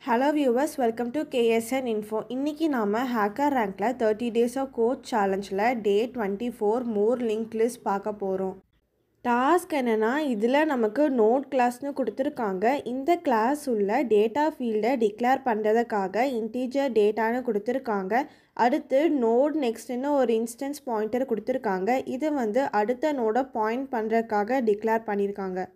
Hello viewers, welcome to KSN Info. இன்னைக்கு நாம ஹேக்கர் ரேங்க்ல 30 days of code challengeல day 24 more linked list பார்க்க போறோம். டாஸ்க் என்னன்னா இதில் நமக்கு நோட் கிளாஸ்னு கொடுத்துருக்காங்க. இந்த கிளாஸ் உள்ள டேட்டா ஃபீல்டை டிக்ளேர் பண்ணுறதுக்காக இன்டீஜர் டேட்டான்னு கொடுத்துருக்காங்க. அடுத்து நோட் நெக்ஸ்ட்னு ஒரு இன்ஸ்டன்ஸ் பாயிண்டர் கொடுத்துருக்காங்க. இது அடுத்த நோடை பாயிண்ட் பண்ணுறதுக்காக டிக்ளேர் பண்ணியிருக்காங்க.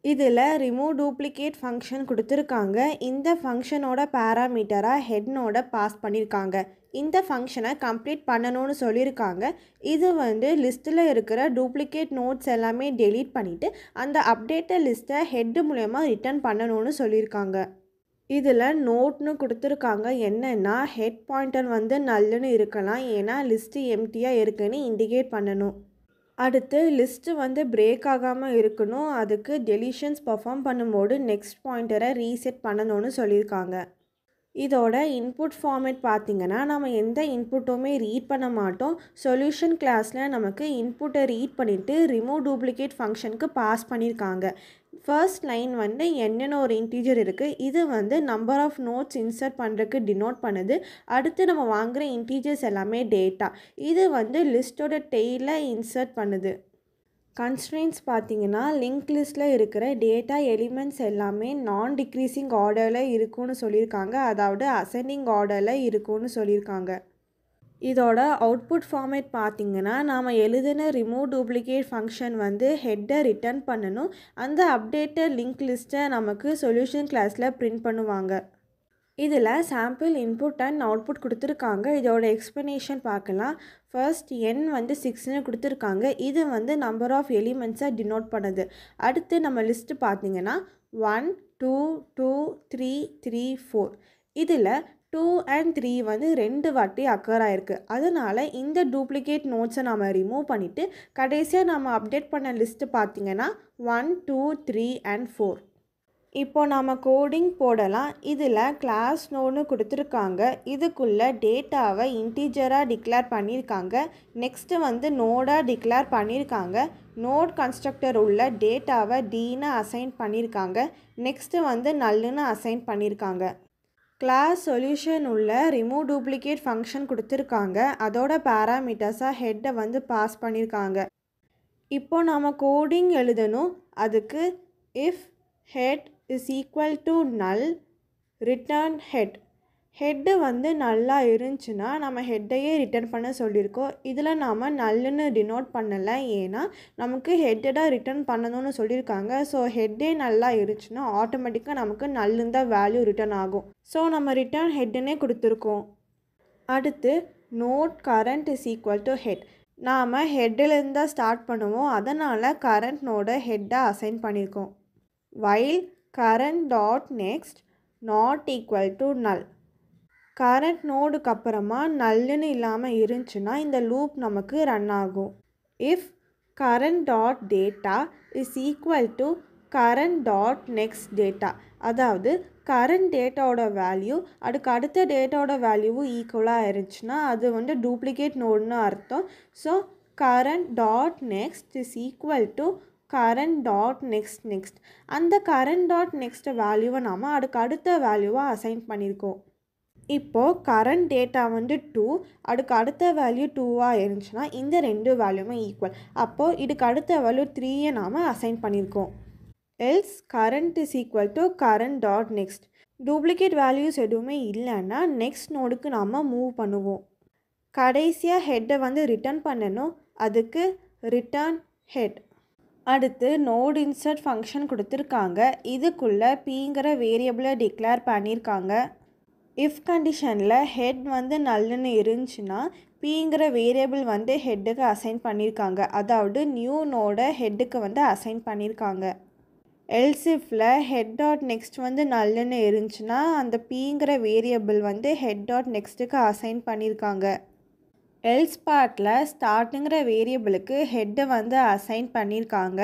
இதில் ரிமூவ் டூப்ளிகேட் ஃபங்க்ஷன் கொடுத்துருக்காங்க. இந்த ஃபங்க்ஷனோட பேராமீட்டராக ஹெட் நோடை பாஸ் பண்ணியிருக்காங்க. இந்த ஃபங்க்ஷனை கம்ப்ளீட் பண்ணணும்னு சொல்லியிருக்காங்க. இது லிஸ்ட்டில் இருக்கிற டூப்ளிகேட் நோட்ஸ் எல்லாமே டெலீட் பண்ணிவிட்டு அந்த அப்டேட்டட் லிஸ்ட்டை ஹெட்டு மூலயமா ரிட்டர்ன் பண்ணணும்னு சொல்லியிருக்காங்க. இதில் நோட்னு கொடுத்துருக்காங்க. என்னென்னா ஹெட் பாயிண்டர் நல்லுன்னு இருக்கலாம், ஏன்னா லிஸ்ட்டு எம்டியாக இருக்குன்னு இண்டிகேட் பண்ணணும். அடுத்து லிஸ்ட்டு பிரேக் ஆகாமல் இருக்கணும். அதுக்கு டெலிஷன்ஸ் பர்ஃபார்ம் பண்ணும்போது நெக்ஸ்ட் பாயிண்டரை ரீசெட் பண்ணணும்னு சொல்லியிருக்காங்க. இதோட இன்புட் ஃபார்மேட் பார்த்திங்கன்னா நம்ம எந்த இன்புட்டுமே ரீட் பண்ண மாட்டோம். சொல்யூஷன் கிளாஸில் நமக்கு இன்புட்டை ரீட் பண்ணிவிட்டு ரிமூவ் டூப்ளிகேட் ஃபங்க்ஷனுக்கு பாஸ் பண்ணியிருக்காங்க. ஃபர்ஸ்ட் லைன் என்னென்ன ஒரு இன்டீஜர் இருக்குது. இது நம்பர் ஆஃப் நோட்ஸ் இன்சர்ட் பண்ணுறதுக்கு டினோட் பண்ணுது. அடுத்து நம்ம வாங்குகிற இன்டீஜர்ஸ் எல்லாமே டேட்டா. இது லிஸ்ட்டோட டெய்லில் இன்சர்ட் பண்ணுது. கன்ஸ்ட்ரெயின்ஸ் பார்த்திங்கன்னா லிங்க் லிஸ்ட்டில் இருக்கிற டேட்டா எலிமெண்ட்ஸ் எல்லாமே நான் டிக்ரீசிங் ஆர்டரில் இருக்குன்னு சொல்லியிருக்காங்க. அதாவது அசெண்டிங் ஆர்டரில் இருக்குன்னு சொல்லியிருக்காங்க. இதோட அவுட்புட் ஃபார்மேட் பார்த்திங்கன்னா நாம் எழுதின ரிமூவ் டூப்ளிகேட் ஃபங்க்ஷன் ஹெட்டை ரிட்டர்ன் பண்ணணும். அந்த அப்டேட்டட் லிங்க் லிஸ்ட்டை நமக்கு சொல்யூஷன் கிளாஸில் பிரிண்ட் பண்ணுவாங்க. இதில் சாம்பிள் இன்புட் அண்ட் அவுட்புட் கொடுத்துருக்காங்க. இதோட எக்ஸ்ப்ளனேஷன் பார்க்கலாம். ஃபர்ஸ்ட் என் 6ன்னு கொடுத்துருக்காங்க. இது நம்பர் ஆஃப் எலிமெண்ட்ஸை டினோட் பண்ணுது. அடுத்து நம்ம லிஸ்ட்டு பார்த்திங்கன்னா 1 2 2 3 3 4. இதில் 2 and 3 2 வாட்டி அக்கர் ஆகிருக்கு. அதனால் இந்த டூப்ளிகேட் நோட்ஸை நம்ம ரிமூவ் பண்ணிவிட்டு கடைசியாக நம்ம அப்டேட் பண்ண லிஸ்ட்டு பார்த்திங்கன்னா 1 2 3 and 4. இப்போ நாம் கோடிங் போடலாம். இதில் கிளாஸ் நோட்னு கொடுத்துருக்காங்க. இதுக்குள்ளே டேட்டாவை இன்டீஜராக டிக்ளேர் பண்ணியிருக்காங்க. நெக்ஸ்ட்டு நோடாக டிக்ளேர் பண்ணியிருக்காங்க. நோட் கன்ஸ்ட்ரக்டர் உள்ள டேட்டாவை டீன்னு அசைன் பண்ணியிருக்காங்க. நெக்ஸ்ட்டு நல்லுன்னு அசைன் பண்ணியிருக்காங்க. கிளாஸ் சொல்யூஷன் உள்ள ரிமூவ் டூப்ளிகேட் ஃபங்க்ஷன் கொடுத்துருக்காங்க. அதோட பேராமீட்டர்ஸாக ஹெட்டை பாஸ் பண்ணியிருக்காங்க. இப்போ நாம் கோடிங் எழுதணும். அதுக்கு if head is equal to null return head. Head நல்லா இருந்துச்சுன்னா நம்ம ஹெட்டையே ரிட்டர்ன் பண்ண சொல்லியிருக்கோம். இதில் நாம் நல்லுன்னு டினோட் பண்ணலை, ஏன்னா நமக்கு ஹெட்டடாக ரிட்டர்ன் பண்ணணும்னு சொல்லியிருக்காங்க. ஸோ ஹெட்டே நல்லா இருந்துச்சுன்னா ஆட்டோமேட்டிக்காக நமக்கு நல்லுன்னு தான் வேல்யூ ரிட்டர்ன் ஆகும். ஸோ நம்ம ரிட்டர்ன் ஹெட்டுன்னே கொடுத்துருக்கோம். அடுத்து node current is equal to head. நாம் ஹெட்டிலேருந்து தான் ஸ்டார்ட் பண்ணுவோம். அதனால் கரண்ட் நோட ஹெட்டை அசைன் பண்ணியிருக்கோம். while current dot next not equal to null. Current நோடுக்கு அப்புறமா நல்லுன்னு இல்லாமல் இருந்துச்சுன்னா இந்த லூப் நமக்கு ரன் ஆகும். If current dot data is equal to current dot next data. அதாவது கரண்ட் டேட்டாவோட வேல்யூ அதுக்கு அடுத்த டேட்டாவோட வேல்யூவும் ஈக்குவலாக இருந்துச்சுன்னா அது டூப்ளிகேட் நோடுன்னு அர்த்தம். So current dot next is equal to current dot next. அந்த current dot next வேல்யூவை நாம் அதுக்கு அடுத்த வேல்யூவாக அசைன் பண்ணியிருக்கோம். இப்போது கரண்ட் டேட்டா 2, அதுக்கு அடுத்த வேல்யூ 2ஆக இருந்துச்சுன்னா இந்த ரெண்டு வேல்யூமே ஈக்குவல். அப்போது இதுக்கு அடுத்த வேல்யூ 3யை நாம் அசைன் பண்ணியிருக்கோம். Else current is equal to current dot next. Duplicate values எதுவுமே இல்லைன்னா நெக்ஸ்ட் நோடுக்கு நாம் மூவ் பண்ணுவோம். கடைசியாக ஹெட்டை ரிட்டர்ன் பண்ணணும். அதுக்கு ரிட்டர்ன் ஹெட். அடுத்து நோட் இன்சர்ட் ஃபங்க்ஷன் கொடுத்துருக்காங்க. இதுக்குள்ளே பிங்கிற வேரியபிளை டிக்ளேர் பண்ணியிருக்காங்க. இஃப் கண்டிஷனில் ஹெட் நல்லுன்னு இருந்துச்சுன்னா பிங்கிற வேரியபிள் ஹெட்டுக்கு அசைன் பண்ணியிருக்காங்க. அதாவது நியூ நோட ஹெட்டுக்கு அசைன் பண்ணியிருக்காங்க. எல்ஸ் இஃப்பில் ஹெட் டாட் நெக்ஸ்ட் நல்லுன்னு இருந்துச்சுன்னா அந்த பிங்கிற வேரியபிள் ஹெட் டாட் நெக்ஸ்ட்டுக்கு அசைன் பண்ணியிருக்காங்க. எல்ஸ் பார்ட்டில் ஸ்டார்ட்டுங்கிற வேரியபிளுக்கு ஹெட்டை அசைன் பண்ணியிருக்காங்க.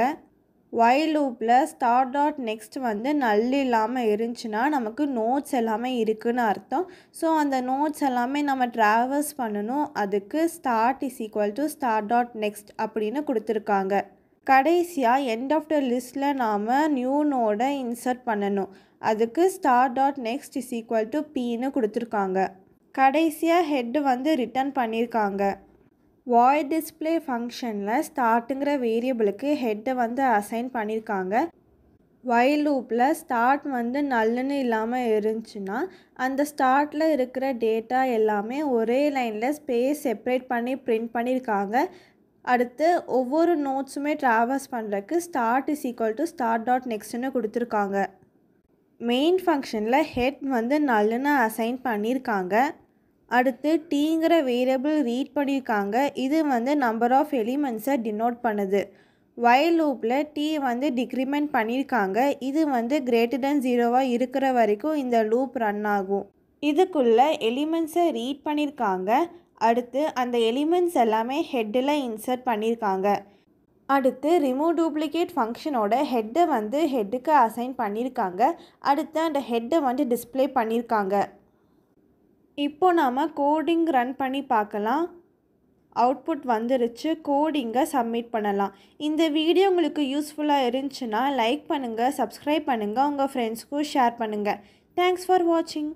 while லூப்பில் ஸ்டார்ட் டாட் நெக்ஸ்ட் நல் இல்லாமல் இருந்துச்சுன்னா நமக்கு நோட்ஸ் எல்லாமே இருக்குதுன்னு அர்த்தம். ஸோ அந்த நோட்ஸ் எல்லாமே நம்ம ட்ராவர்ஸ் பண்ணணும். அதுக்கு start is equal to start dot next அப்படின்னு கொடுத்துருக்காங்க. கடைசியாக எண்ட் ஆஃப் த லிஸ்ட்டில் நாம் நியூ நோடை இன்சர்ட் பண்ணணும். அதுக்கு star dot next is equal to பின்னு கொடுத்துருக்காங்க. கடைசியாக ஹெட்டு வந்து ரிட்டர்ன் பண்ணியிருக்காங்க. வாய்ட் டிஸ்பிளே ஃபங்க்ஷனில் ஸ்டார்ட்டுங்கிற வேரியபிளுக்கு ஹெட்டை வந்து அசைன் பண்ணியிருக்காங்க. வைல் லூப்பில் ஸ்டார்ட் வந்து நல்லுன்னு இல்லாமல் இருந்துச்சுன்னா அந்த ஸ்டார்ட்டில் இருக்கிற டேட்டா எல்லாமே ஒரே லைனில் ஸ்பேஸ் செப்பரேட் பண்ணி பிரிண்ட் பண்ணியிருக்காங்க. அடுத்து ஒவ்வொரு நோட்ஸுமே ட்ராவர்ஸ் பண்ணுறதுக்கு start is equal to start dot நெக்ஸ்ட்னு கொடுத்துருக்காங்க. மெயின் ஃபங்க்ஷனில் ஹெட் வந்து நல்லுன்னு அசைன் பண்ணியிருக்காங்க. அடுத்து டீங்கிற வேரியபிள் ரீட் பண்ணியிருக்காங்க. இது வந்து நம்பர் ஆஃப் எலிமெண்ட்ஸை டினோட் பண்ணுது. வைல் லூப்பில் டி வந்து டிக்ரிமெண்ட் பண்ணியிருக்காங்க. இது வந்து கிரேட்டர் தென் 0வாக இருக்கிற வரைக்கும் இந்த லூப் ரன் ஆகும். இதுக்குள்ளே எலிமெண்ட்ஸை ரீட் பண்ணியிருக்காங்க. அடுத்து அந்த எலிமெண்ட்ஸ் எல்லாமே ஹெட்டில் இன்சர்ட் பண்ணியிருக்காங்க. அடுத்து ரிமூவ் டூப்ளிகேட் ஃபங்க்ஷனோட ஹெட்டை வந்து ஹெட்டுக்கு அசைன் பண்ணியிருக்காங்க. அடுத்து அந்த ஹெட்டை வந்து டிஸ்பிளே பண்ணியிருக்காங்க. இப்போ நாம் கோடிங் ரன் பண்ணி பார்க்கலாம். அவுட்புட் வந்துருச்சு. கோடிங்கை சப்மிட் பண்ணலாம். இந்த வீடியோ உங்களுக்கு யூஸ்ஃபுல்லாக இருந்துச்சுன்னா லைக் பண்ணுங்கள், சப்ஸ்கிரைப் பண்ணுங்கள், உங்கள் ஃப்ரெண்ட்ஸ்க்கும் ஷேர் பண்ணுங்கள். தேங்க்ஸ் ஃபார் வாட்சிங்.